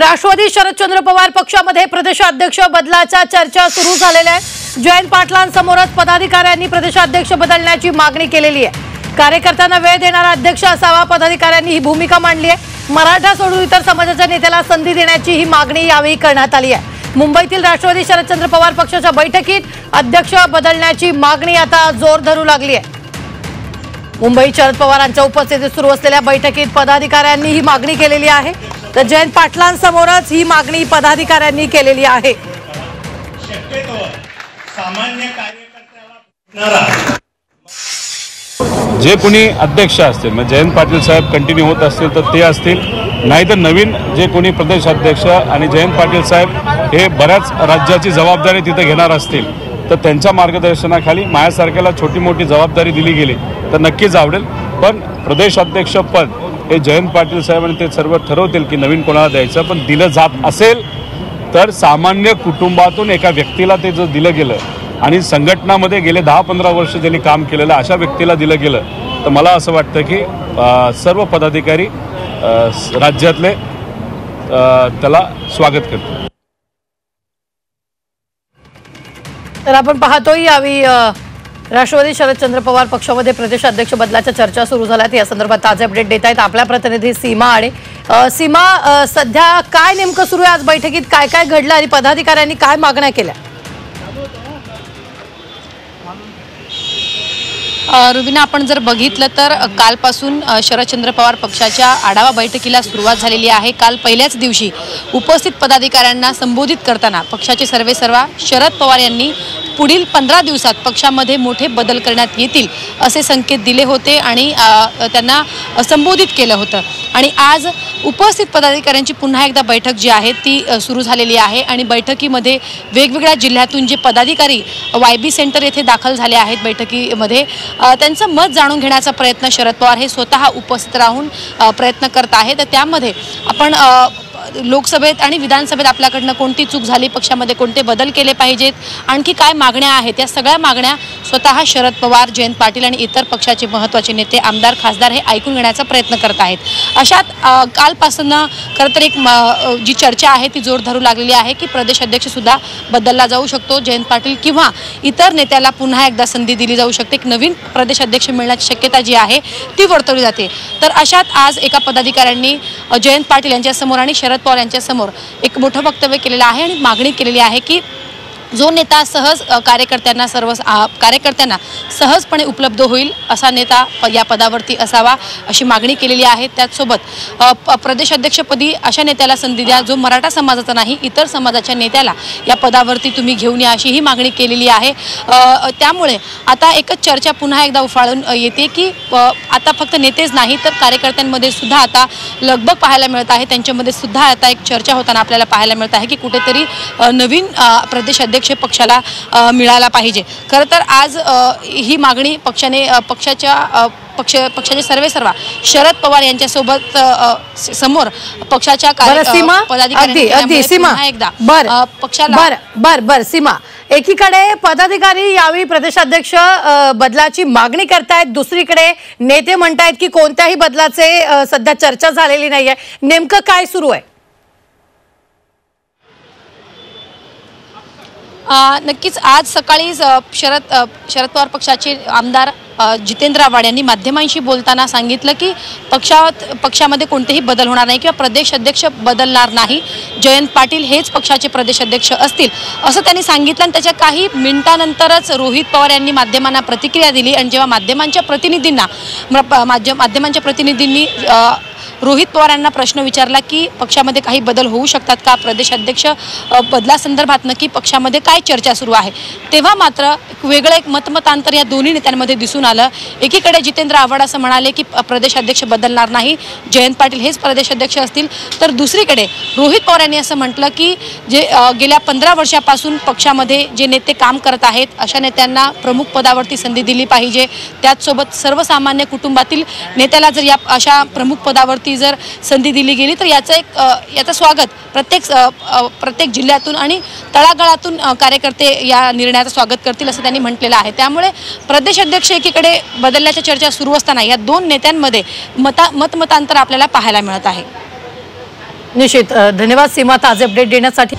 राष्ट्रवादी शरदचंद्र पवार पक्षामध्ये प्रदेशाध्यक्ष बदलाच्या चर्चा सुरू झालेल्या आहेत। जयंत पाटलांसमोरच पदाधिकाऱ्यांनी प्रदेशाध्यक्ष बदलण्याची मागणी केलेली आहे। कार्यकर्त्यांना वेळ देणारा अध्यक्ष असावा, पदाधिकाऱ्यांनी ही भूमिका मांडली आहे। मराठा सोडून इतर समाजाच्या नेत्याला संधी देण्याची ही मागणी यावेळी करण्यात आली आहे। मुंबईतील राष्ट्रवादी शरदचंद्र पवार पक्षाच्या बैठकीत अध्यक्ष बदलण्याची मागणी आता जोर धरू लागली आहे। मुंबईत शरद पवारांच्या उपस्थितीत सुरू असलेल्या बैठकीत पदाधिकाऱ्यांनी ही मागणी केलेली आहे। तर जयंत पाटलांसमोरच ही मागणी पदाधिकाऱ्यांनी केलेली आहे। जे कोणी अध्यक्ष असतील, म्हणजे जयंत पाटील साहेब कंटिन्यू होत असतील तर ते असतील, नाहीतर नवीन जे कोणी प्रदेशाध्यक्ष आणि जयंत पाटील साहेब हे बऱ्याच राज्याची जबाबदारी तिथे घेणार असतील तर त्यांच्या मार्गदर्शनाखाली माझ्यासारख्याला छोटी मोठी जबाबदारी दिली गेली तर नक्कीच आवडेल। पण प्रदेशाध्यक्ष पद हे जयंत पाटील साहेब आणि ते सर्व ठरवतील की नवीन कोणाला द्यायचं। पण दिलं जात असेल तर सामान्य कुटुंबातून एका व्यक्तीला ते जर दिलं गेलं आणि संघटनामध्ये गेले 10-15 वर्ष ज्यांनी काम केलेलं अशा व्यक्तीला दिलं गेलं तर मला असं वाटतं की सर्व पदाधिकारी राज्यातले त्याला स्वागत करतील। तर आपण पाहतोय यावेळी राष्ट्रवादी शरदचंद्र पवार पक्षामध्ये प्रदेशाध्यक्ष बदलाच्या चर्चा सुरू झाल्यात। या संदर्भात ताजे अपडेट देत आहेत आपल्या प्रतिनिधी सीमा। आणि सीमा, सध्या काय नेमकं सुरू आहे? आज बैठकीत काय काय घडलं आणि पदाधिकाऱ्यांनी काय मागण्या केल्या? रुबीना, आपण जर बघितलं तर कालपासून शरदचंद्र पवार पक्षाच्या आढावा बैठकीला सुरुवात झालेली आहे। काल पहिल्याच दिवशी उपस्थित पदाधिकाऱ्यांना संबोधित करताना पक्षाचे सर्वेसर्वा शरद पवार यांनी पुढील 15 दिवसात पक्षामध्ये मोठे बदल करण्यात येतील असे संकेत दिले होते आणि त्यांना संबोधित केलं होतं। आणि आज उपस्थित पदाधिकाऱ्यांची पुन्हा एकदा बैठक जी आहे ती सुरू झालेली आहे आणि बैठकीमध्ये वेगवेगळ्या जिल्ह्यातून जे पदाधिकारी YB सेंटर येथे दाखल झाले आहेत बैठकीमध्ये त्यांचं मत जाणून घेण्याचा प्रयत्न शरद पवार हे स्वतः उपस्थित राहून प्रयत्न करत आहेत। तर त्यामध्ये आपण लोकसभेत आणि विधानसभेत आपल्याकडनं कोणती चूक झाली, पक्षामध्ये कोणते बदल केले पाहिजेत, आणखी काय मागण्या आहेत, या सगळ्या मागण्या स्वतः शरद पवार, जयंत पाटील आणि इतर पक्षाचे महत्त्वाचे नेते, आमदार, खासदार हे ऐकून घेण्याचा प्रयत्न करत आहेत। अशात कालपासून खरं तर एक जी चर्चा आहे ती जोर धरू लागलेली आहे की प्रदेशाध्यक्ष सुद्धा बदलला जाऊ शकतो, जयंत पाटील किंवा इतर नेत्याला पुन्हा एकदा संधी दिली जाऊ शकते, एक नवीन प्रदेशाध्यक्ष मिळण्याची शक्यता जी आहे ती वर्तवली जाते। तर अशात आज एका पदाधिकाऱ्यांनी जयंत पाटील यांच्यासमोर आणि शरद पवार यांच्यासमोर एक मोठं वक्तव्य केलेलं आहे आणि मागणी केलेली आहे की जो नेता सहज कार्यकर्त्यांना सहजपणे उपलब्ध होईल असा नेता या पदावरती असावा अशी मागणी केलेली आहे। त्याचसोबत प्रदेशाध्यक्षपदी अशा नेत्याला संधी द्या जो मराठा समाजाचा नाही, इतर समाजाच्या नेत्याला या पदावरती तुम्ही घेऊन या अशी ही मागणी केलेली आहे। त्यामुळे आता एकच चर्चा पुन्हा एकदा उफाळून येते की आता फक्त नेतेच नाही तर कार्यकर्त्यांमध्ये सुद्धा आता लगबग पाहायला मिळत आहे। त्यांच्यामध्ये सुद्धा आता एक चर्चा होताना आपल्याला पाहायला मिळत आहे की कुठेतरी नवीन प्रदेशाध्यक्ष पक्षाला मिळाला पाहिजे। खरं तर आज ही मागणी पक्षाचे सर्वेसर्वा शरद पवार यांच्यासोबत समोर पक्षाच्या पदाधिकाऱ्यांनी सीमा, एकीकडे पदाधिकारी यावेळी प्रदेशाध्यक्ष बदलाची मागणी करतायत, दुसरीकडे नेते म्हणतायत की कोणत्याही बदलाचे सध्या चर्चा झालेली नाहीये। नेमकं काय सुरू आहे? नक्कीच आज सकाळी शरद पवार पक्षाचे आमदार जितेंद्र आव्हाड यांनी माध्यमांशी बोलताना सांगितलं की पक्षामध्ये कोणतेही बदल होणार नाही किंवा प्रदेशाध्यक्ष बदलणार नाही, जयंत पाटील हेच पक्षाचे प्रदेशाध्यक्ष असतील असं त्यांनी सांगितलं। आणि त्याच्या काही मिनिटांनंतरच रोहित पवार यांनी माध्यमांना प्रतिक्रिया दिली आणि जेव्हा माध्यमांच्या प्रतिनिधींनी रोहित पवार यांना प्रश्न विचारला की पक्षामध्ये काही बदल होऊ शकतात का, प्रदेशाध्यक्ष बदलासंदर्भात नक्की पक्षामध्ये काय चर्चा सुरू आहे, तेव्हा मात्र वेगळं एक मतमतांतर या दोन्ही नेत्यांमध्ये दिसून आलं। एकीकडे जितेंद्र आव्हाड असं म्हणाले की प्रदेशाध्यक्ष बदलणार नाही, जयंत पाटील हेच प्रदेशाध्यक्ष असतील, तर दुसरीकडे रोहित पवार यांनी असं म्हटलं की जे गेल्या 15 वर्षापासून पक्षामध्ये जे नेते काम करत आहेत अशा नेत्यांना प्रमुख पदावरती संधी दिली पाहिजे। त्याचसोबत सर्वसामान्य कुटुंबातील नेत्याला जर या अशा प्रमुख पदावरती जर संधी दिली गेली तर याचं स्वागत प्रत्येक जिल्ह्यातून आणि तळागाळातून कार्यकर्ते या निर्णयाचं स्वागत करतील असं त्यांनी म्हटलेलं आहे। त्यामुळे प्रदेशाध्यक्ष एकीकडे बदलण्याची चर्चा सुरू असताना या दोन नेत्यांमध्ये मतमतांतर आपल्याला पाहायला मिळत आहे। निश्चित धन्यवाद सीमा ताजे अपडेट देण्यासाठी.